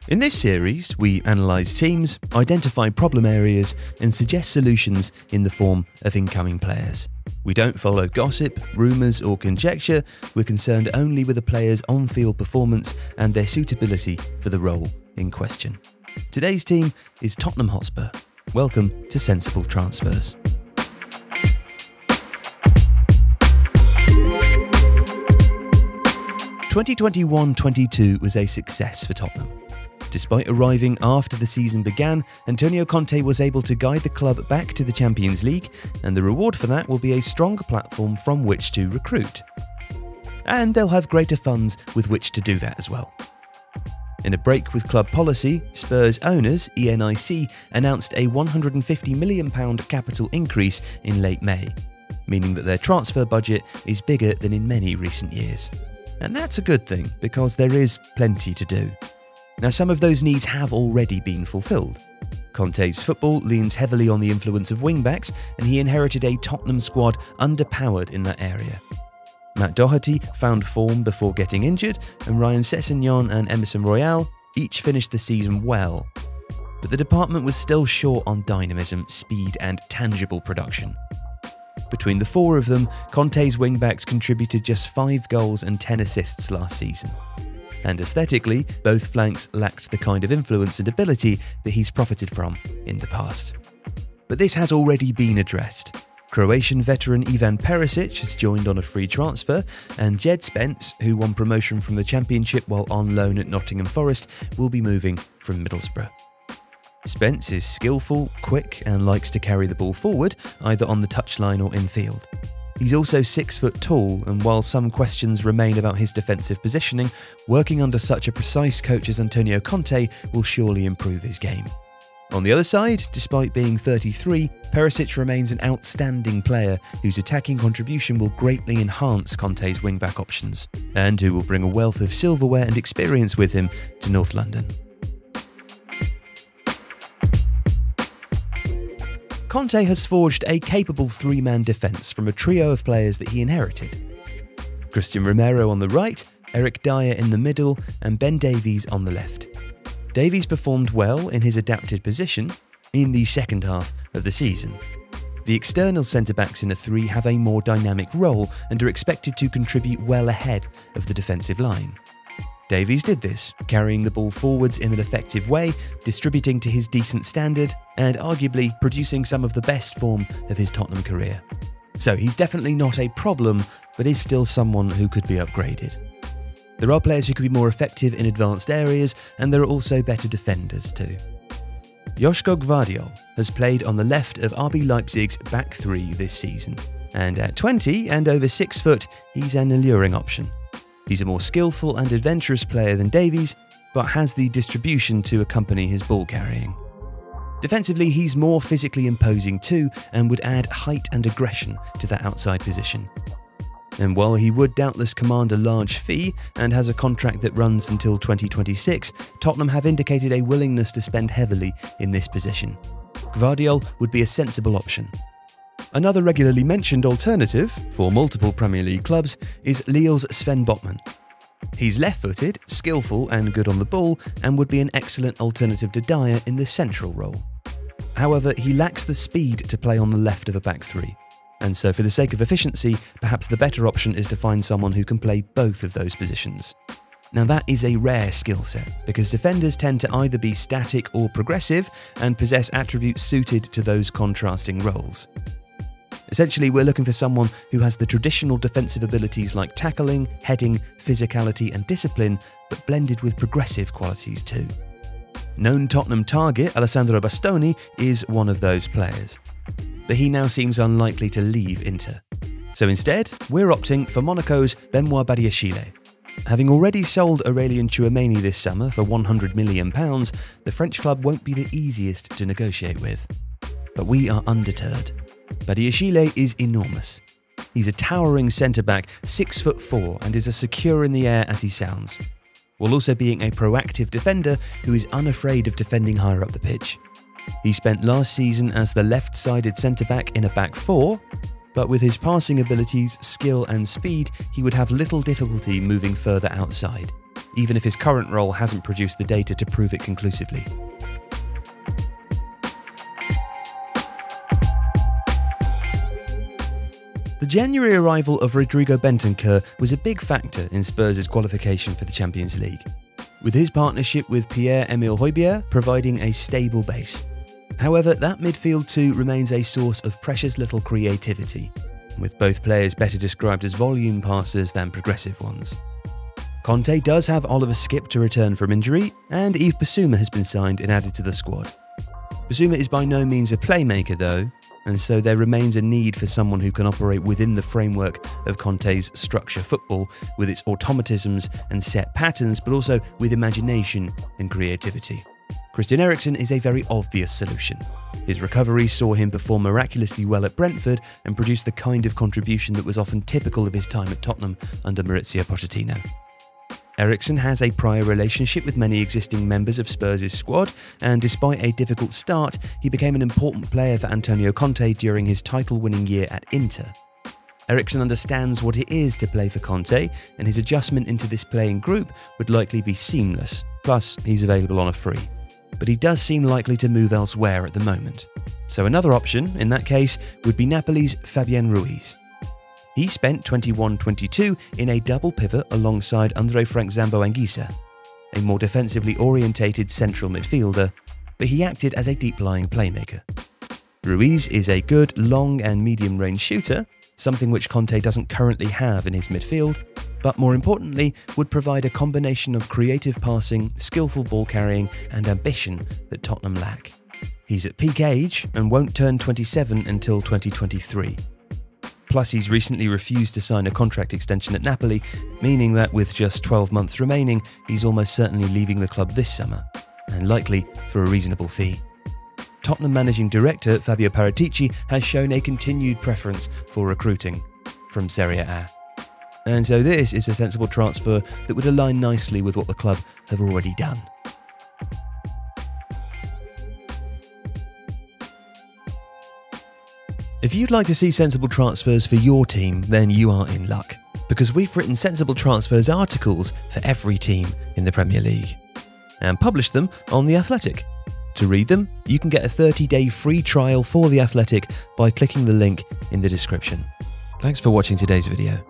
In this series, we analyse teams, identify problem areas, and suggest solutions in the form of incoming players. We don't follow gossip, rumours, or conjecture. We're concerned only with the players' on-field performance and their suitability for the role in question. Today's team is Tottenham Hotspur. Welcome to Sensible Transfers. (2021-22) was a success for Tottenham. Despite arriving after the season began, Antonio Conte was able to guide the club back to the Champions League, and the reward for that will be a stronger platform from which to recruit. And they'll have greater funds with which to do that as well. In a break with club policy, Spurs owners, ENIC, announced a £150 million capital increase in late May, meaning that their transfer budget is bigger than in many recent years. And that's a good thing, because there is plenty to do. Now, some of those needs have already been fulfilled. Conte's football leans heavily on the influence of wingbacks, and he inherited a Tottenham squad underpowered in that area. Matt Doherty found form before getting injured, and Ryan Sessegnon and Emerson Royal each finished the season well. But the department was still short on dynamism, speed, and tangible production. Between the four of them, Conte's wingbacks contributed just 5 goals and 10 assists last season. And aesthetically, both flanks lacked the kind of influence and ability that he's profited from in the past. But this has already been addressed. Croatian veteran Ivan Perisic has joined on a free transfer, and Jed Spence, who won promotion from the Championship while on loan at Nottingham Forest, will be moving from Middlesbrough. Spence is skillful, quick, and likes to carry the ball forward, either on the touchline or infield. He's also 6 foot tall, and while some questions remain about his defensive positioning, working under such a precise coach as Antonio Conte will surely improve his game. On the other side, despite being 33, Perisic remains an outstanding player whose attacking contribution will greatly enhance Conte's wing-back options, and who will bring a wealth of silverware and experience with him to North London. Conte has forged a capable 3-man defence from a trio of players that he inherited. Christian Romero on the right, Eric Dyer in the middle, and Ben Davies on the left. Davies performed well in his adapted position in the second half of the season. The external centre-backs in a 3 have a more dynamic role and are expected to contribute well ahead of the defensive line. Davies did this, carrying the ball forwards in an effective way, distributing to his decent standard, and arguably producing some of the best form of his Tottenham career. So he's definitely not a problem, but is still someone who could be upgraded. There are players who could be more effective in advanced areas, and there are also better defenders too. Joško Gvardiol has played on the left of RB Leipzig's back 3 this season, and at 20 and over 6 foot, he's an alluring option. He's a more skillful and adventurous player than Davies, but has the distribution to accompany his ball carrying. Defensively, he's more physically imposing too, and would add height and aggression to that outside position. And while he would doubtless command a large fee and has a contract that runs until 2026, Tottenham have indicated a willingness to spend heavily in this position. Gvardiol would be a sensible option. Another regularly mentioned alternative, for multiple Premier League clubs, is Lille's Sven Botman. He's left-footed, skillful and good on the ball, and would be an excellent alternative to Dyer in the central role. However, he lacks the speed to play on the left of a back 3, and so for the sake of efficiency, perhaps the better option is to find someone who can play both of those positions. Now that is a rare skill set, because defenders tend to either be static or progressive, and possess attributes suited to those contrasting roles. Essentially, we're looking for someone who has the traditional defensive abilities like tackling, heading, physicality and discipline, but blended with progressive qualities too. Known Tottenham target Alessandro Bastoni is one of those players, but he now seems unlikely to leave Inter. So instead, we're opting for Monaco's Benoit Badiashile. Having already sold Aurélien Tchouameni this summer for £100 million, the French club won't be the easiest to negotiate with. But we are undeterred. Badiashile is enormous. He's a towering centre-back, 6'4", and is as secure in the air as he sounds, while also being a proactive defender who is unafraid of defending higher up the pitch. He spent last season as the left-sided centre-back in a back 4, but with his passing abilities, skill and speed, he would have little difficulty moving further outside. even if his current role hasn't produced the data to prove it conclusively. The January arrival of Rodrigo Bentancur was a big factor in Spurs' qualification for the Champions League, with his partnership with Pierre-Emile Højbjerg providing a stable base. However, that midfield too remains a source of precious little creativity, with both players better described as volume passers than progressive ones. Conte does have Oliver Skipp to return from injury, and Yves Bissouma has been signed and added to the squad. Bissouma is by no means a playmaker though, and so there remains a need for someone who can operate within the framework of Conte's structure football, with its automatisms and set patterns, but also with imagination and creativity. Christian Erickson is a very obvious solution. His recovery saw him perform miraculously well at Brentford and produce the kind of contribution that was often typical of his time at Tottenham under Maurizio Pochettino. Erickson has a prior relationship with many existing members of Spurs' squad, and despite a difficult start, he became an important player for Antonio Conte during his title-winning year at Inter. Erickson understands what it is to play for Conte, and his adjustment into this playing group would likely be seamless, plus he's available on a free. But he does seem likely to move elsewhere at the moment. So another option, in that case, would be Napoli's Fabian Ruiz. He spent 21-22 in a double pivot alongside Andre Frank Zambo Anguissa, a more defensively orientated central midfielder, but he acted as a deep-lying playmaker. Ruiz is a good long and medium-range shooter, something which Conte doesn't currently have in his midfield, but more importantly would provide a combination of creative passing, skillful ball carrying and ambition that Tottenham lack. He's at peak age and won't turn 27 until 2023. Plus, he's recently refused to sign a contract extension at Napoli, meaning that with just 12 months remaining, he's almost certainly leaving the club this summer, and likely for a reasonable fee. Tottenham managing director Fabio Paratici has shown a continued preference for recruiting from Serie A. And so this is a sensible transfer that would align nicely with what the club have already done. If you'd like to see sensible transfers for your team, then you are in luck, because we've written sensible transfers articles for every team in the Premier League and published them on The Athletic. To read them, you can get a 30-day free trial for The Athletic by clicking the link in the description. Thanks for watching today's video.